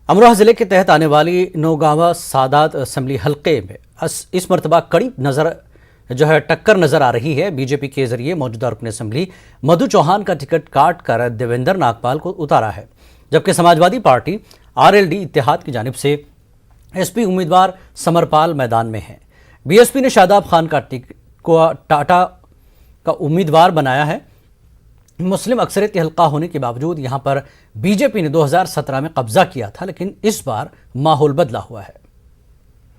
अमरोहा जिले के तहत आने वाली नौगावा सादात असेंबली हलके में इस मरतबा कड़ी टक्कर नजर आ रही है। बीजेपी के जरिए मौजूदा रुकन असेंबली मधु चौहान का टिकट काट कर देवेंद्र नागपाल को उतारा है, जबकि समाजवादी पार्टी आरएलडी इत्तेहाद की जानिब से एसपी उम्मीदवार समरपाल मैदान में है। बीएसपी ने शादाब खान का टाटा का उम्मीदवार बनाया है। मुस्लिम अक्सरियत हल्का होने के बावजूद यहां पर बीजेपी ने 2017 में कब्जा किया था, लेकिन इस बार माहौल बदला हुआ है।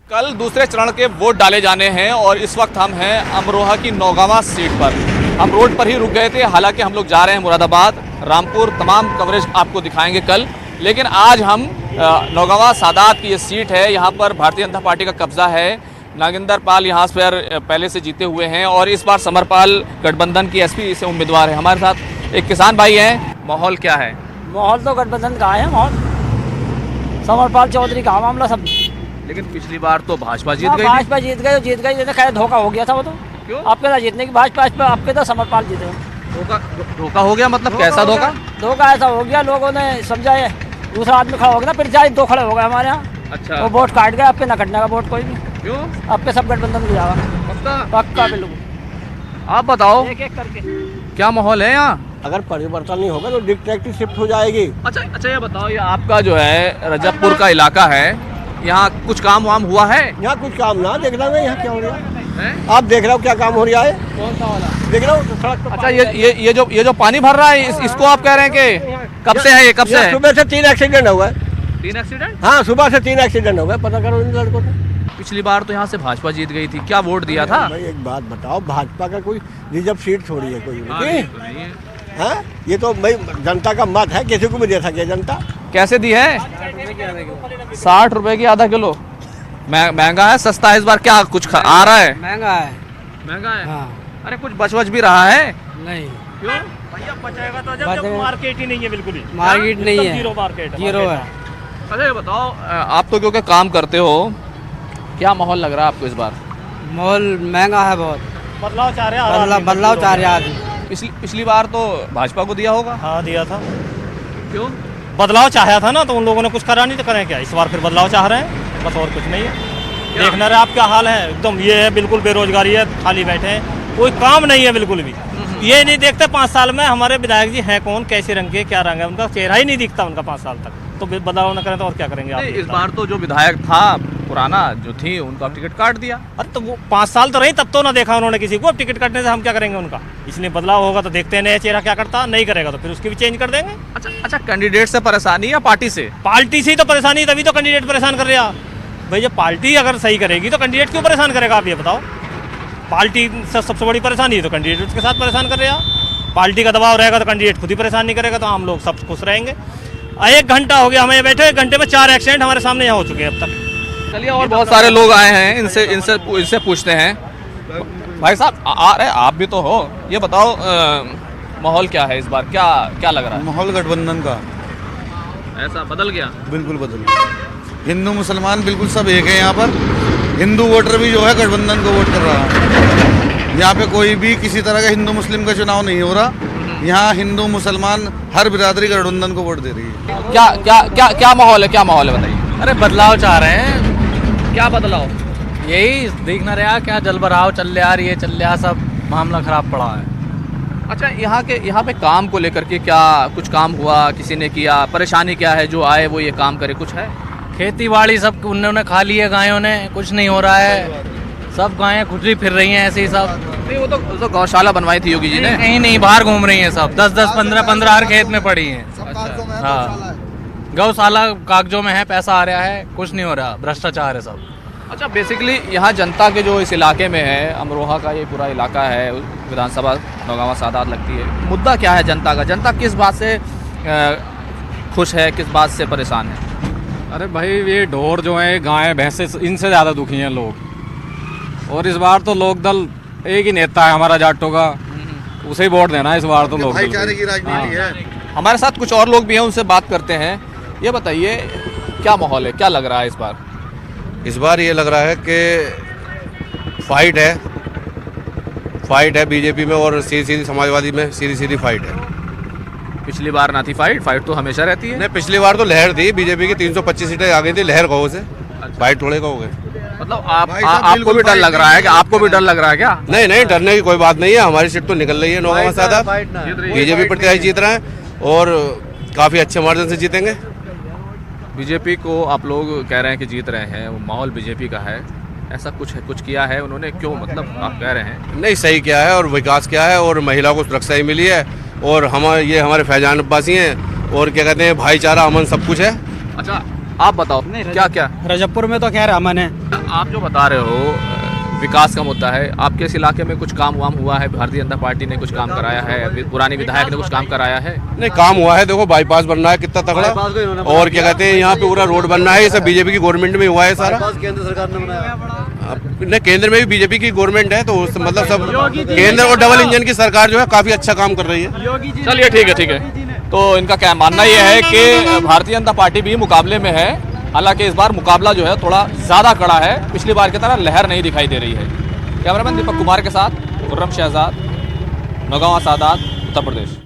कल दूसरे चरण के वोट डाले जाने हैं और इस वक्त हम हैं अमरोहा की नौगावा सीट पर। हम रोड पर ही रुक गए थे, हालांकि हम लोग जा रहे हैं मुरादाबाद, रामपुर, तमाम कवरेज आपको दिखाएंगे कल। लेकिन आज हम नौगावा सादात की ये सीट है, यहाँ पर भारतीय जनता पार्टी का कब्जा है। नागेंद्र पाल यहाँ पर पहले से जीते हुए हैं और इस बार समरपाल गठबंधन की एसपी से उम्मीदवार है। हमारे साथ एक किसान भाई हैं। माहौल क्या है? माहौल तो गठबंधन का है, माहौल समरपाल चौधरी का मामला सब। लेकिन पिछली बार तो भाजपा जीत गई। भाजपा जीत गई, खैर धोखा हो गया था वो तो। क्यों? आपके साथ जीतने की भाजपा, आपके तो समरपाल जीते। धोखा हो गया मतलब कैसा धोखा? धोखा ऐसा हो गया, लोगों ने समझा है दूसरा आदमी खड़ा हो गया ना, फिर जाए दो खड़े हो गए हमारे यहाँ। अच्छा, वो वोट काट गए, आपके ना कटने का वोट कोई भी। क्यों? आपके सब गठबंधन को जाएगा पक्का बिल्कुल। आप बताओ एक एक करके क्या माहौल है यहाँ? अगर परिवर्तन नहीं होगा तो डिक्टेटरशिप हो जाएगी। अच्छा, ये बताओ, ये आपका जो है रजबपुर का इलाका है, यहाँ कुछ काम वाम हुआ है? यहाँ कुछ काम ना देख रहा है, यहाँ क्या हो रहा है? आप देख रहे हो क्या काम हो रहा है? कौन सा वाला देख रहा हूँ सड़क। अच्छा, ये जो पानी भर रहा है इसको आप कह रहे हैं कि कब से है? ये कब से है? सुबह से 3 एक्सीडेंट हुआ है। 3 एक्सीडेंट? हाँ, सुबह से 3 एक्सीडेंट हो गए। पता करो इन लड़कों को। पिछली बार तो यहाँ से भाजपा जीत गई थी, क्या वोट दिया था? भाई एक बात बताओ, भाजपा का कोई रिजर्व सीट थोड़ी है कोई। हाँ, ये तो भाई जनता का मत है, किसी को भी दे सके जनता। कैसे दी है? 60 रुपए की आधा किलो। महंगा है सस्ता है इस बार? क्या कुछ आ रहा है? महंगा है। महंगा है? हाँ। अरे कुछ बच भी रहा है? नहीं। क्यों? भैया बचाएगा तो जब मार्केट ही नहीं है, बिल्कुल ही मार्केट नहीं है, जीरो मार्केट है। अच्छा, ये बताओ, आप तो क्योंकि काम करते हो, क्या माहौल लग रहा है आपको इस बार? माहौल महंगा है बहुत। बदलाव चाह रहे हैं, बदलाव चाह रहे आदमी। पिछली बार तो भाजपा को दिया होगा। हाँ दिया था। क्यों? बदलाव चाहा था ना, तो उन लोगों ने कुछ करा नहीं, तो करें क्या? इस बार फिर बदलाव चाह रहे हैं, बस और कुछ नहीं है। देखना रहे आप क्या हाल है, एकदम ये है, बिल्कुल बेरोजगारी है, खाली बैठे हैं, कोई काम नहीं है बिल्कुल भी। ये नहीं देखते 5 साल में हमारे विधायक जी हैं कौन, कैसे रंग के, क्या रंग है उनका, चेहरा ही नहीं दिखता उनका 5 साल तक। तो बदलाव न करें तो और क्या करेंगे आप? इस बार तो जो विधायक था पुराना जो थी, उनका टिकट काट दिया। अरे तो वो 5 साल तो रही, तब तो ना देखा उन्होंने किसी को। अब टिकट काटने से हम क्या करेंगे उनका? इसलिए बदलाव होगा तो देखते हैं नया चेहरा क्या करता, नहीं करेगा तो फिर उसकी भी चेंज कर देंगे। अच्छा, कैंडिडेट से परेशानी या पार्टी से? पार्टी से ही तो परेशानी, तभी तो कैंडिडेट परेशान कर रहा भाई। जब पार्टी अगर सही करेगी तो कैंडिडेट क्यों परेशान करेगा? आप ये बताओ। पार्टी से सबसे बड़ी परेशानी है तो कैंडिडेट उसके साथ परेशान कर रहा। पार्टी का दबाव रहेगा तो कैंडिडेट खुद ही परेशान नहीं करेगा, तो हम लोग सब खुश रहेंगे। 1 घंटा हो गया हमें बैठे, 1 घंटे में 4 एक्सीडेंट हमारे सामने यहाँ हो चुके हैं अब तक। चलिए, और बहुत सारे लोग आए हैं, इनसे पूछते हैं। भाई साहब आ रहे, आप भी तो हो, ये बताओ माहौल क्या है इस बार? क्या लग रहा है? माहौल गठबंधन का ऐसा बदल गया? बिल्कुल बदल गया। हिंदू मुसलमान बिल्कुल सब एक है यहाँ पर। हिंदू वोटर भी जो है गठबंधन को वोट कर रहा है। यहाँ पे कोई भी किसी तरह का हिंदू मुस्लिम का चुनाव नहीं हो रहा। यहाँ हिंदू मुसलमान हर बिरादरी गठबंधन को वोट दे रही है। क्या माहौल है? क्या माहौल है बताइए। अरे बदलाव चाह रहे हैं। क्या बदलाव? यही देखना रहा, क्या जल भराव चल रहा, ये चल रहा, सब मामला खराब पड़ा है। अच्छा, यहाँ पे काम को लेकर के क्या कुछ काम हुआ? किसी ने किया? परेशानी क्या है? जो आए वो ये काम करे, कुछ है? खेती बाड़ी सब उन्होंने खा ली है, गायों ने, कुछ नहीं हो रहा है। सब गायें खुजली फिर रही हैं ऐसे ही सब। नहीं, वो तो गौशाला बनवाई थी योगी जी ने। कहीं नहीं, बाहर घूम रही हैं सब, 10-10, 15-15 हर खेत में पड़ी हैं। हाँ, गौशाला कागजों में है, पैसा आ रहा है, कुछ नहीं हो रहा, भ्रष्टाचार है सब। अच्छा, बेसिकली यहाँ जनता के जो इस इलाके में है, अमरोहा का ये पूरा इलाका है, विधानसभा नौगावा सादात लगती है, मुद्दा क्या है जनता का? जनता किस बात से खुश है, किस बात से परेशान है? अरे भाई, ये ढोर जो है, गायें भैंसे, इनसे ज़्यादा दुखी हैं लोग। और इस बार तो लोकदल एक ही नेता है हमारा जाटों का, उसे ही वोट देना है इस बार तो लोग। भाईचारे की राजनीति है। हमारे साथ कुछ और लोग भी हैं, उनसे बात करते हैं। ये बताइए, क्या माहौल है, क्या लग रहा है इस बार? इस बार ये लग रहा है कि फाइट है बीजेपी में और सीधी सीधी समाजवादी में, सीधी सीधी फाइट है। पिछली बार ना थी फाइट, फाइट तो हमेशा रहती है। नहीं, पिछली बार तो लहर थी, बीजेपी की 325 सीटें आ गई थी लहर गाँव से, फाइट थोड़े का हो गए। मतलब भाई साहब, आपको बिल्कुल भी डर फाइट लग रहा है कि आपको भी डर लग रहा है क्या? नहीं नहीं, डरने की कोई बात नहीं है, हमारी सीट तो निकल रही है नौगावा सादात, बीजेपी प्रत्याशी जीत रहे हैं और काफ़ी अच्छे मार्जिन से जीतेंगे। बीजेपी को आप लोग कह रहे हैं कि जीत रहे हैं, वो माहौल बीजेपी का है, ऐसा कुछ किया है उन्होंने, क्यों मतलब आप कह रहे हैं? नहीं, सही क्या है और विकास क्या है और महिला को सुरक्षा ही मिली है और ये हमारे फैजान अब्बासी हैं और क्या कहते हैं भाईचारा अमन सब कुछ है। अच्छा आप बताओ क्या क्या? रजबपुर में तो खैर अमन है। आप जो बता रहे हो विकास का मुद्दा है, आपके इस इलाके में कुछ काम वाम हुआ है? भारतीय जनता पार्टी ने कुछ काम कराया है, पुरानी विधायक ने कुछ काम कराया है? नहीं, काम हुआ है, देखो बाईपास बन रहा है कितना तगड़ा और क्या कहते हैं यहाँ पे पूरा रोड बन रहा है, ये सब बीजेपी की गवर्नमेंट में हुआ है सारा। केंद्र सरकार ने बनाया। नहीं, केंद्र में भी बीजेपी की गवर्नमेंट है तो मतलब सब केंद्र और डबल इंजन की सरकार जो है काफी अच्छा काम कर रही है। चलिए ठीक है। तो इनका क्या मानना ये है कि भारतीय जनता पार्टी भी मुकाबले में है, हालांकि इस बार मुकाबला जो है थोड़ा ज़्यादा कड़ा है, पिछली बार की तरह लहर नहीं दिखाई दे रही है। कैमरामैन दीपक कुमार के साथ खुर्रम शहजाद, नौगावा सादात, उत्तर प्रदेश।